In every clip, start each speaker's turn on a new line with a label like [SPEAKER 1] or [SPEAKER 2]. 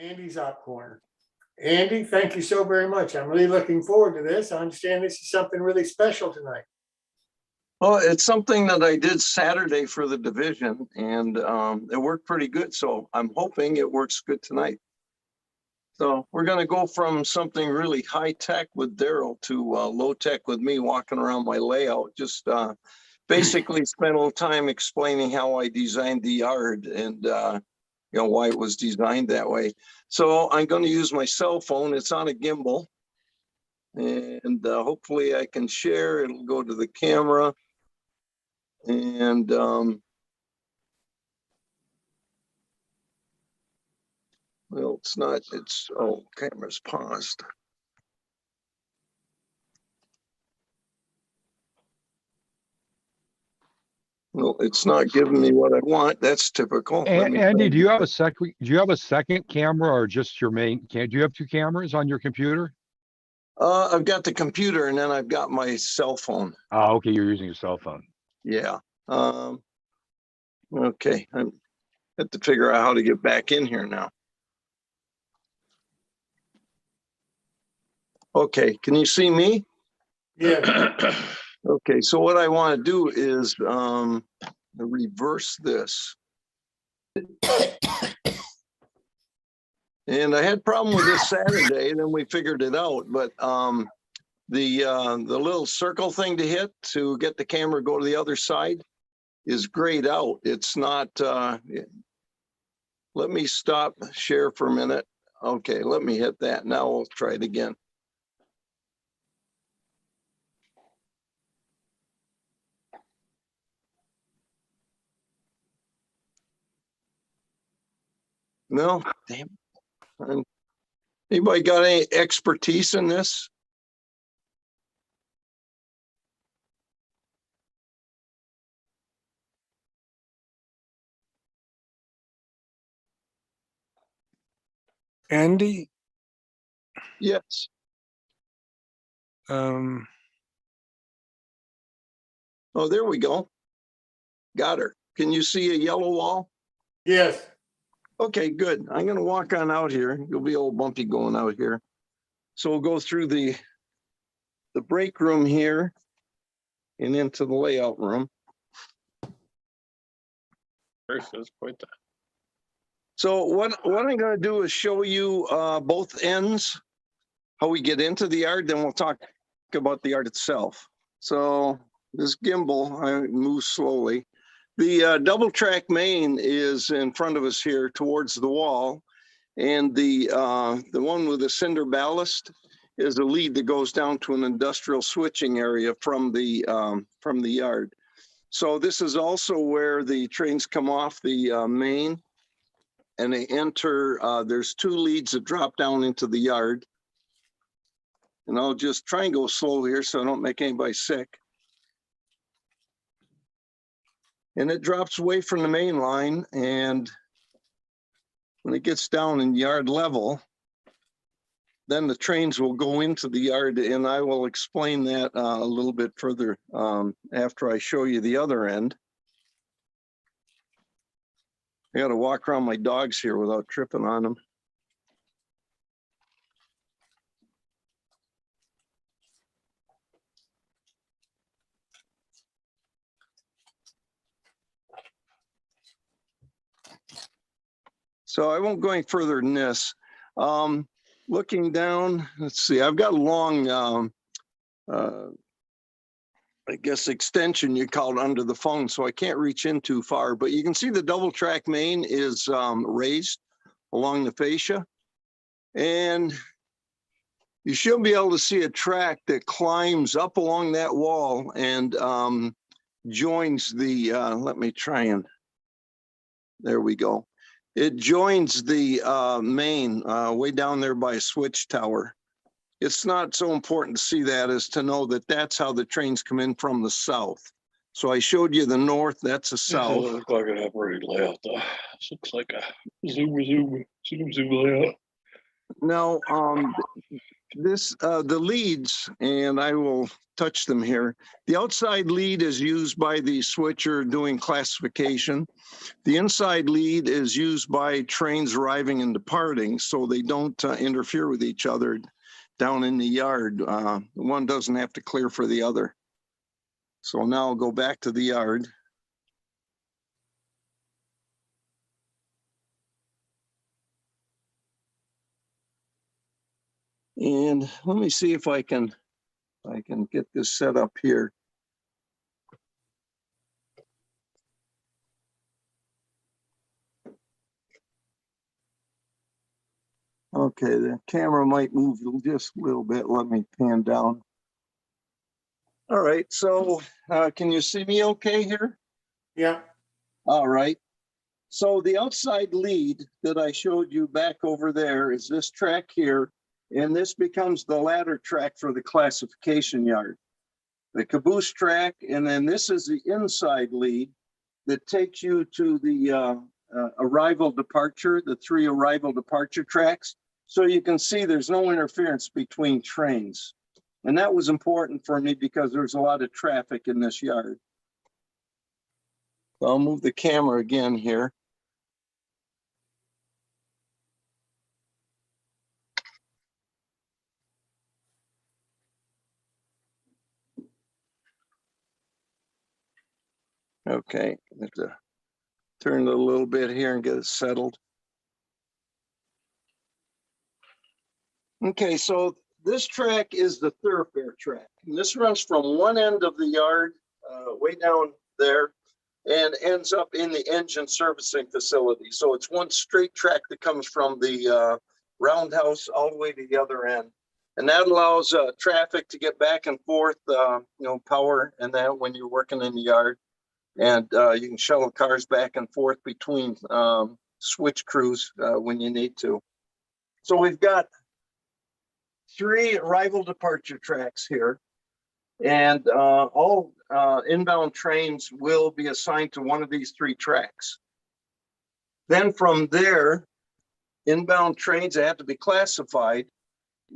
[SPEAKER 1] Andy's Op Corner. Andy, thank you so very much. I'm really looking forward to this. I understand this is something really special tonight.
[SPEAKER 2] Well, it's something that I did Saturday for the division, and it worked pretty good. So I'm hoping it works good tonight. So we're going to go from something really high tech with Daryl to low tech with me walking around my layout. Just basically spend a little time explaining how I designed the yard and you know, why it was designed that way. So I'm going to use my cell phone. It's on a gimbal, and hopefully I can share. It'll go to the camera, and well, it's not. It's camera's paused. Well, it's not giving me what I want. That's typical.
[SPEAKER 3] Andy, do you have a second camera or just your main cam? Do you have two cameras on your computer?
[SPEAKER 2] I've got the computer and then I've got my cell phone.
[SPEAKER 3] Oh, okay. You're using your cell phone.
[SPEAKER 2] Yeah. Okay. I have to figure out how to get back in here now. Okay. Can you see me?
[SPEAKER 1] Yeah.
[SPEAKER 2] Okay. So what I want to do is reverse this. And I had a problem with this Saturday, and then we figured it out. But the little circle thing to hit to get the camera go to the other side is grayed out. It's not. Let me stop share for a minute. Okay, let me hit that. Now we'll try it again. No, damn. Anybody got any expertise in this?
[SPEAKER 4] Andy,
[SPEAKER 2] Yes.
[SPEAKER 4] um,
[SPEAKER 2] Oh, there we go. Got her. Can you see a yellow wall?
[SPEAKER 1] Yes.
[SPEAKER 2] Okay, good. I'm going to walk on out here. You'll be old bumpy going out here. So we'll go through the break room here and into the layout room. So what I'm going to do is show you both ends, how we get into the yard, then we'll talk about the yard itself. So this gimbal, I move slowly. The double track main is in front of us here towards the wall. And the one with the cinder ballast is a lead that goes down to an industrial switching area from the yard. So this is also where the trains come off the main and they enter. There's two leads that drop down into the yard. And I'll just try and go slow here so I don't make anybody sick. And it drops away from the main line, and when it gets down in yard level, then the trains will go into the yard, and I will explain that a little bit further after I show you the other end. I got to walk around my dogs here without tripping on them. So I won't go any further than this. Looking down, let's see, I've got a long, I guess, extension you call it under the phone, so I can't reach in too far, but you can see the double track main is raised along the fascia. And you should be able to see a track that climbs up along that wall and joins the, let me try and, there we go. It joins the main way down there by a switch tower. It's not so important to see that as to know that that's how the trains come in from the south. So I showed you the north, that's the south.
[SPEAKER 5] Doesn't look like an operating layout though. This looks like a zoom layout.
[SPEAKER 2] Now, The leads, and I will touch them here. The outside lead is used by the switcher doing classification. The inside lead is used by trains arriving and departing, so they don't interfere with each other down in the yard. One doesn't have to clear for the other. So now I'll go back to the yard. And let me see if I can get this set up here. Okay, the camera might move just a little bit. Let me pan down. All right, so can you see me okay here?
[SPEAKER 1] Yeah,
[SPEAKER 2] All right. So the outside lead that I showed you back over there is this track here, and this becomes the ladder track for the classification yard. The caboose track, and then this is the inside lead that takes you to the arrival departure, the 3 arrival departure tracks. So you can see there's no interference between trains. And that was important for me because there's a lot of traffic in this yard. So I'll move the camera again here. Okay, I have to turn it a little bit here and get it settled. Okay, so this track is the thoroughfare track. And this runs from one end of the yard, way down there, and ends up in the engine servicing facility. So it's one straight track that comes from the roundhouse all the way to the other end. And that allows traffic to get back and forth, power and that when you're working in the yard. And you can shuttle cars back and forth between switch crews when you need to. So we've got 3 arrival departure tracks here, and all inbound trains will be assigned to one of these 3 tracks. Then from there, inbound trains that have to be classified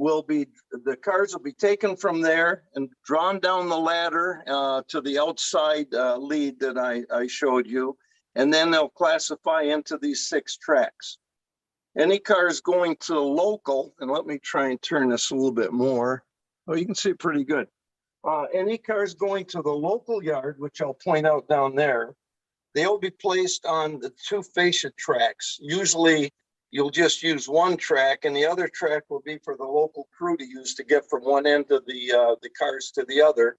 [SPEAKER 2] the cars will be taken from there and drawn down the ladder to the outside lead that I showed you, and then they'll classify into these 6 tracks. Any cars going to the local, and let me try and turn this a little bit more. Oh, you can see it pretty good. Any cars going to the local yard, which I'll point out down there, they'll be placed on the 2 fascia tracks. Usually you'll just use one track, and the other track will be for the local crew to use to get from one end of the cars to the other.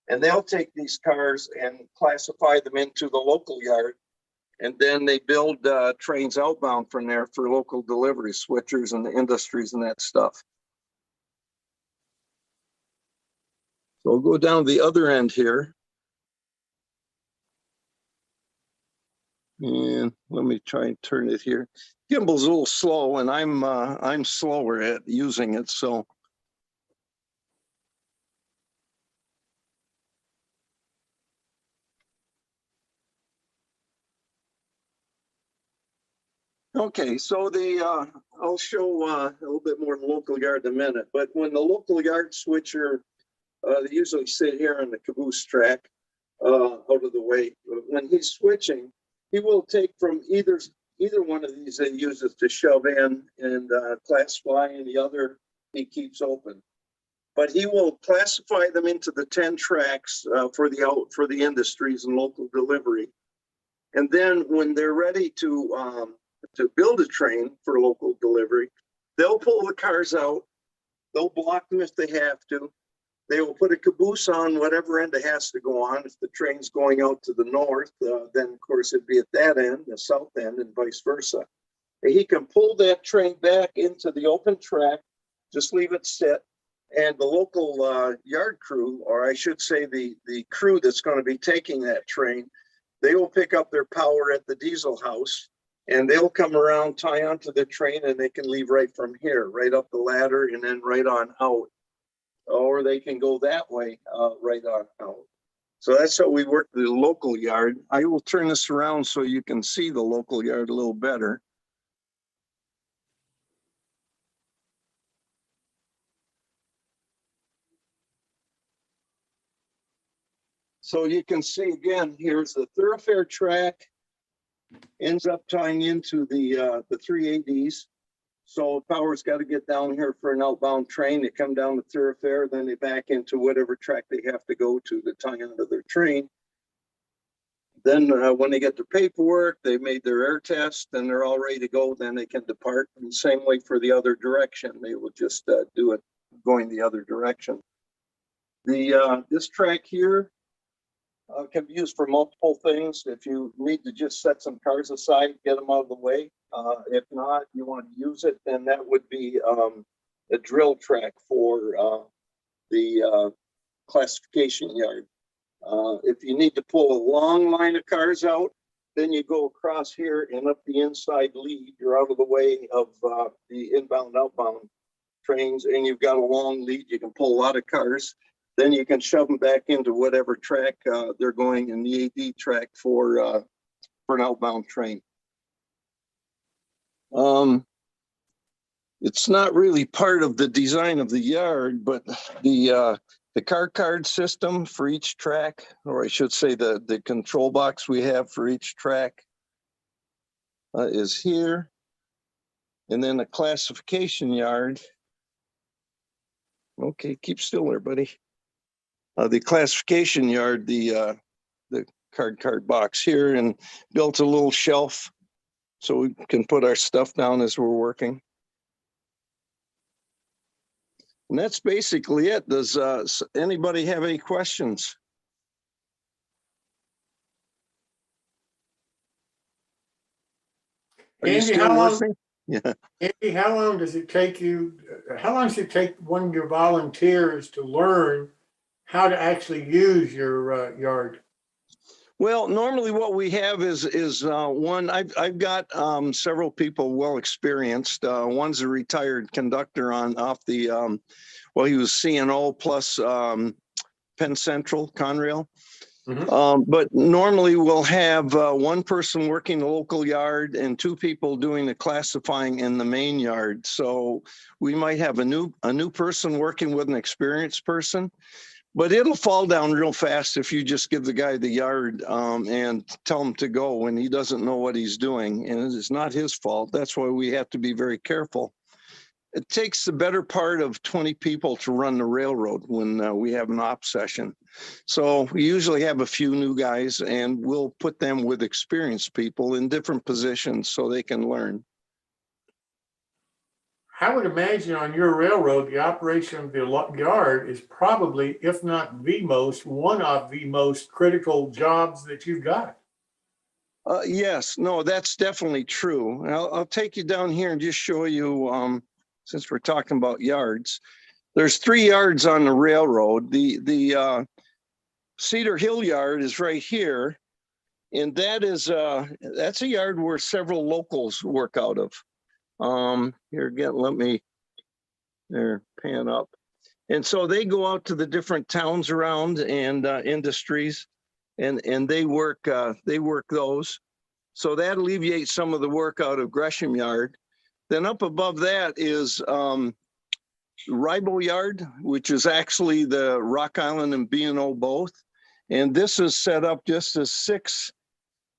[SPEAKER 2] And they'll take these cars and classify them into the local yard. And then they build trains outbound from there for local delivery, switchers and the industries and that stuff. So I'll go down the other end here. And let me try and turn it here. Gimbal's a little slow, and I'm slower at using it, so. Okay, so I'll show a little bit more local yard in a minute, but when the local yard switcher, they usually sit here on the caboose track out of the way. When he's switching, he will take from either one of these that he uses to shove in and classify, and the other he keeps open. But he will classify them into the 10 tracks for the industries and local delivery. And then when they're ready to build a train for local delivery, they'll pull the cars out. They'll block them if they have to. They will put a caboose on whatever end it has to go on. If the train's going out to the north, then of course it'd be at that end, the south end, and vice versa. And he can pull that train back into the open track, just leave it sit, and the local yard crew, or I should say the crew that's going to be taking that train, they will pick up their power at the diesel house, and they'll come around, tie onto the train, and they can leave right from here, right up the ladder, and then right on out. Or they can go that way, right on out. So that's how we work the local yard. I will turn this around so you can see the local yard a little better. So you can see again, here's the thoroughfare track, ends up tying into the 3ADs. So power's got to get down here for an outbound train. They come down the thoroughfare, then they back into whatever track they have to go to tie into their train. Then when they get their paperwork, they made their air test, and they're all ready to go. Then they can depart. And the same way for the other direction. They will just do it going the other direction. This track here can be used for multiple things. If you need to just set some cars aside, get them out of the way. If not, you want to use it, then that would be a drill track for the classification yard. If you need to pull a long line of cars out, then you go across here and up the inside lead. You're out of the way of the inbound, outbound trains, and you've got a long lead. You can pull a lot of cars. Then you can shove them back into whatever track they're going in the AD track for an outbound train. It's not really part of the design of the yard, but the car card system for each track, or I should say the control box we have for each track is here. And then the classification yard. Okay, keep still there, buddy. The classification yard, the card box here, and built a little shelf so we can put our stuff down as we're working. And that's basically it. Does anybody have any questions? Are you
[SPEAKER 1] Andy,
[SPEAKER 2] still
[SPEAKER 1] how long,
[SPEAKER 2] listening? Yeah.
[SPEAKER 1] Andy, how long does it take you, how long does it take one of your volunteers to learn how to actually use your yard?
[SPEAKER 2] Well, normally what we have is one. I've got several people well experienced. One's a retired conductor off the well, he was CNO plus Penn Central Conrail.
[SPEAKER 1] Mhm.
[SPEAKER 2] But normally we'll have one person working the local yard and two people doing the classifying in the main yard. So we might have a new person working with an experienced person. But it'll fall down real fast if you just give the guy the yard and tell him to go when he doesn't know what he's doing. And it's not his fault. That's why we have to be very careful. It takes the better part of 20 people to run the railroad when we have an op session. So we usually have a few new guys, and we'll put them with experienced people in different positions so they can learn.
[SPEAKER 1] I would imagine on your railroad, the operation of the yard is probably, if not one of the most critical jobs that you've got.
[SPEAKER 2] Yes, no, that's definitely true. I'll take you down here and just show you, since we're talking about yards. There's 3 yards on the railroad. The Cedar Hill yard is right here, and that's a yard where several locals work out of. Here again, let me pan up. And so they go out to the different towns around and industries, and they work those. So that alleviates some of the work out of Gresham Yard. Then up above that is Ribo Yard, which is actually the Rock Island and B&O both. And this is set up just as 6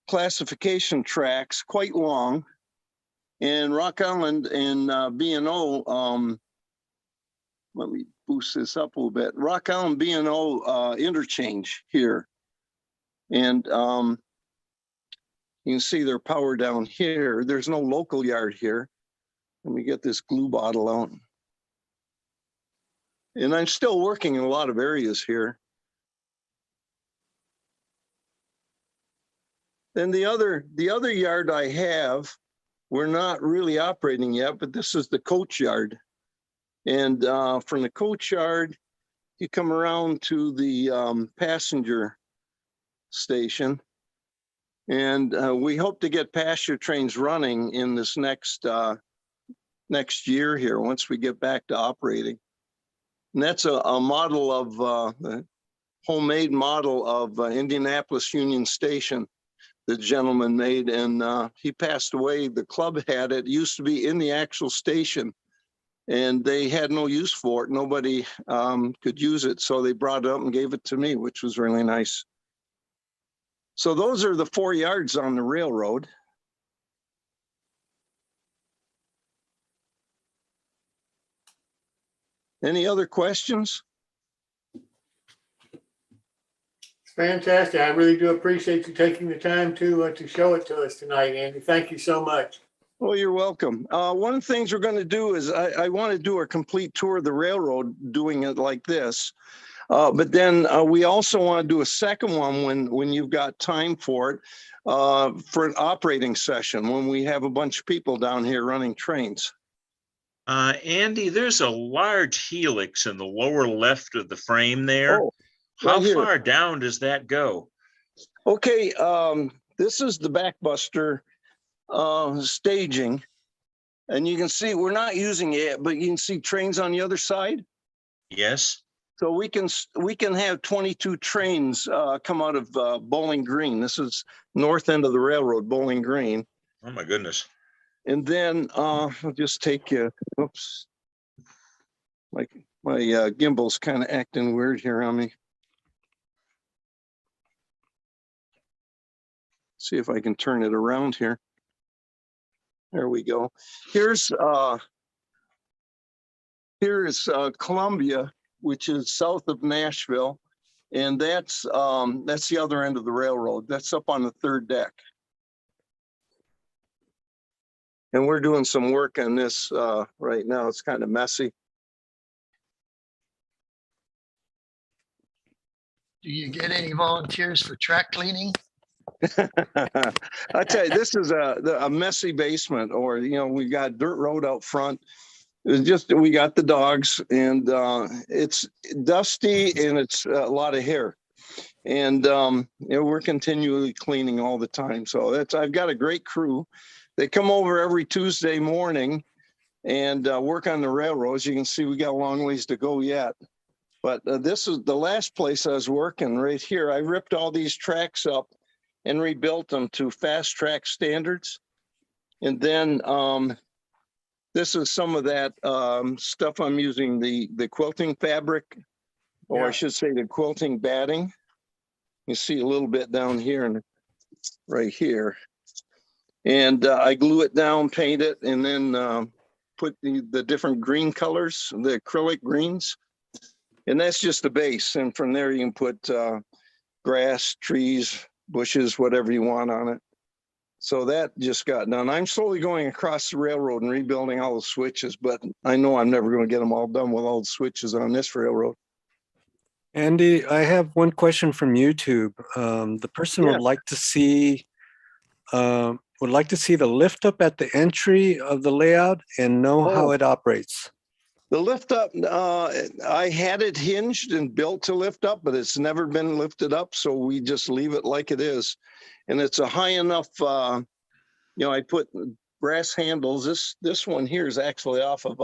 [SPEAKER 2] classification tracks, quite long. And Rock Island and B&O, let me boost this up a little bit. Rock Island B&O interchange here. And you can see their power down here. There's no local yard here. Let me get this glue bottle out. And I'm still working in a lot of areas here. Then the other yard I have, we're not really operating yet, but this is the coach yard. And from the coach yard, you come around to the passenger station. And we hope to get passenger trains running in this next year here, once we get back to operating. And that's a model of the homemade model of Indianapolis Union Station the gentleman made, and he passed away. The club had it. It used to be in the actual station, and they had no use for it. Nobody could use it, so they brought it up and gave it to me, which was really nice. So those are the 4 yards on the railroad. Any other questions?
[SPEAKER 1] It's fantastic. I really do appreciate you taking the time to show it to us tonight, Andy. Thank you so much.
[SPEAKER 2] Well, you're welcome. One of the things we're going to do is I want to do a complete tour of the railroad doing it like this. But then we also want to do a second one when you've got time for it, for an operating session when we have a bunch of people down here running trains.
[SPEAKER 4] Andy, there's a large helix in the lower left of the frame there.
[SPEAKER 2] Oh,
[SPEAKER 4] How
[SPEAKER 2] right here.
[SPEAKER 4] far down does that go?
[SPEAKER 2] Okay, this is the backbuster staging. And you can see we're not using it, but you can see trains on the other side.
[SPEAKER 4] Yes.
[SPEAKER 2] So we can have 22 trains come out of Bowling Green. This is north end of the railroad, Bowling Green.
[SPEAKER 4] Oh my goodness.
[SPEAKER 2] And then I'll just take you. Oops, my gimbal's kind of acting weird here on me. See if I can turn it around here. There we go. Here is Columbia, which is south of Nashville, and that's the other end of the railroad. That's up on the 3rd deck. And we're doing some work on this right now. It's kind of messy.
[SPEAKER 6] Do you get any volunteers for track cleaning?
[SPEAKER 2] I tell you, this is a messy basement, or we got dirt road out front. It's just we got the dogs, and it's dusty and it's a lot of hair, and we're continually cleaning all the time. So I've got a great crew. They come over every Tuesday morning and work on the railroads. You can see we got a long ways to go yet. But this is the last place I was working right here. I ripped all these tracks up and rebuilt them to fast track standards. And then this is some of that stuff I'm using, the quilting fabric, or I should say the quilting batting. You see a little bit down here and right here. And I glue it down, paint it, and then put the different green colors, the acrylic greens. And that's just the base. And from there you can put grass, trees, bushes, whatever you want on it. So that just got done. I'm slowly going across the railroad and rebuilding all the switches, but I know I'm never going to get them all done with all the switches on this railroad.
[SPEAKER 7] Andy, I have one question from YouTube. The person
[SPEAKER 2] Yes.
[SPEAKER 7] would like to see the lift up at the entry of the layout and know how
[SPEAKER 2] Oh.
[SPEAKER 7] it operates.
[SPEAKER 2] The lift up, I had it hinged and built to lift up, but it's never been lifted up. So we just leave it like it is. And it's a high enough, I put brass handles. This one here is actually off of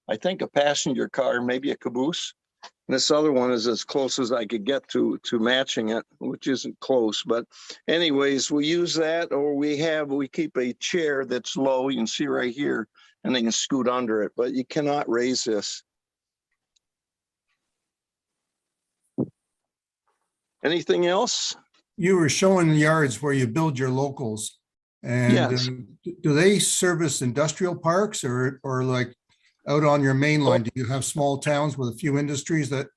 [SPEAKER 2] I think a passenger car, maybe a caboose. And this other one is as close as I could get to matching it, which isn't close. But anyways, we use that, or we keep a chair that's low. You can see right here, and they can scoot under it, but you cannot raise this. Anything else?
[SPEAKER 8] You were showing the yards where you build your locals. And
[SPEAKER 2] Yes.
[SPEAKER 8] do they service industrial parks or like out on your main line? Do you have small towns with a few industries that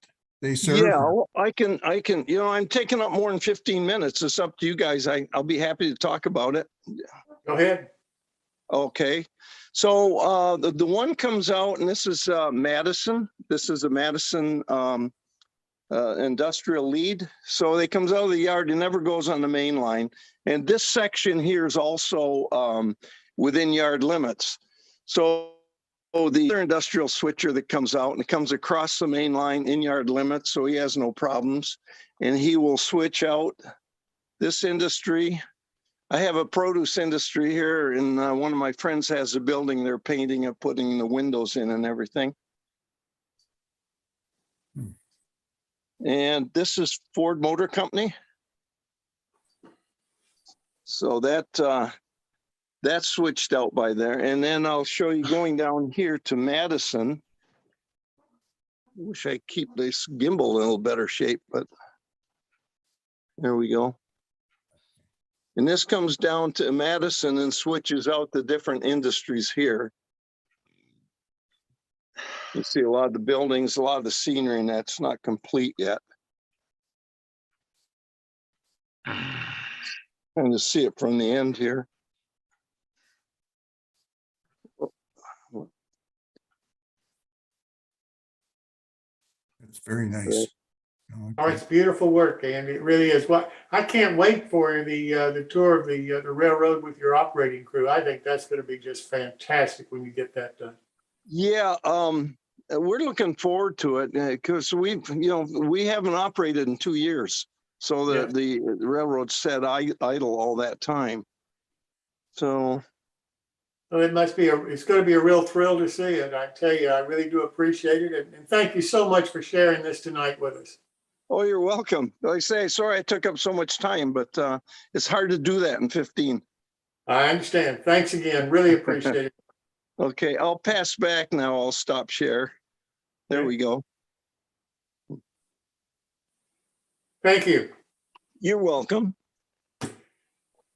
[SPEAKER 8] they serve?
[SPEAKER 2] Yeah, well, I can, I'm taking up more than 15 minutes. It's up to you guys. I'll be happy to talk about it.
[SPEAKER 1] Go ahead.
[SPEAKER 2] Okay. So the one comes out, and this is Madison. This is a Madison industrial lead. So it comes out of the yard and never goes on the main line. And this section here is also within yard limits. So the other industrial switcher that comes out, and it comes across the main line in yard limits, so he has no problems. And he will switch out this industry. I have a produce industry here, and one of my friends has a building they're painting and putting the windows in and everything. And this is Ford Motor Company. So that's switched out by there. And then I'll show you going down here to Madison. Wish I keep this gimbal in a little better shape, but there we go. And this comes down to Madison and switches out the different industries here. You see a lot of the buildings, a lot of the scenery, and that's not complete yet. And to see it from the end here.
[SPEAKER 8] It's very nice.
[SPEAKER 1] Oh, it's beautiful work, Andy. It really is. What I can't wait for the tour of the railroad with your operating crew. I think that's going to be just fantastic when you get that done.
[SPEAKER 2] Yeah, we're looking forward to it because we haven't operated in 2 years. So
[SPEAKER 1] Yeah.
[SPEAKER 2] the railroad sat idle all that time. So
[SPEAKER 1] Well, it must be it's going to be a real thrill to see it. I tell you, I really do appreciate it. And thank you so much for sharing this tonight with us.
[SPEAKER 2] oh, you're welcome. Like I say, sorry I took up so much time, but it's hard to do that in 15.
[SPEAKER 1] I understand. Thanks again. Really appreciate it.
[SPEAKER 2] Okay, I'll pass back now. I'll stop share. There
[SPEAKER 1] Okay.
[SPEAKER 2] we go.
[SPEAKER 1] Thank you.
[SPEAKER 2] You're welcome.